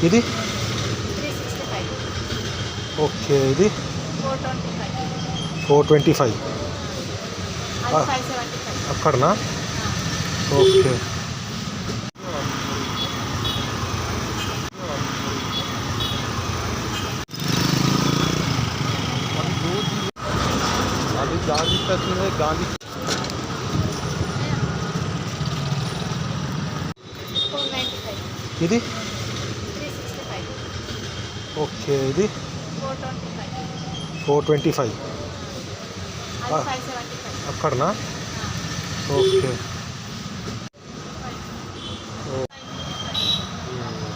ఇది 365. ఓకే. ఇది 425. 425. అది 575. అక్కడనా? ఓకే. అది గాంధీ స్టాచ్యూ గాంధీ 495. ఇది 365. ఓకే. ఇది 425. 425. అది 575. అక్కడనా? ఓకే.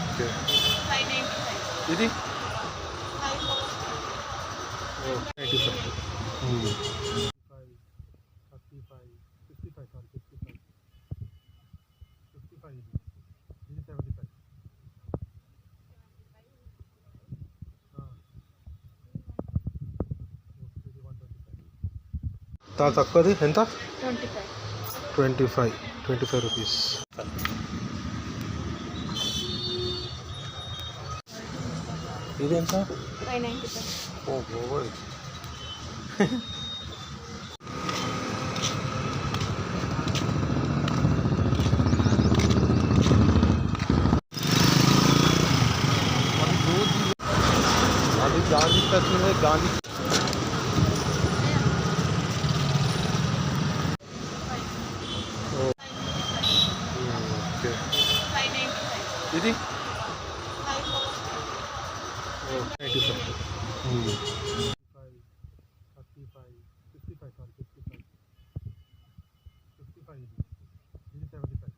ఓకే. 595. ఇది 595. 95. 35, 65 సారీ 55. 55 ఇది 75. ఇది 125. చాలా తక్కువది ఎంత? 25. 25 రూపీస్. ఇది ఎంత? 595. ఓ బాబోయ్. అది గాంధీ స్టాచ్యూ గాంధీ ఓకే. 595. ఇది 595. 95. 35, 65 సారీ 55. 55 ఇది 75. ఇది 125.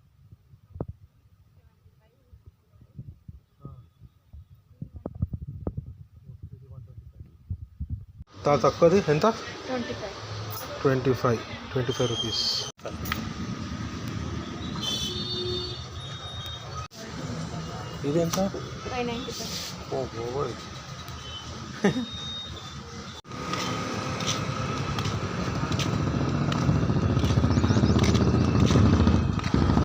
చాలా తక్కువది ఎంత? 25. 25 రూపీస్. ఇది ఎంత? 595. ఓ బాబోయ్.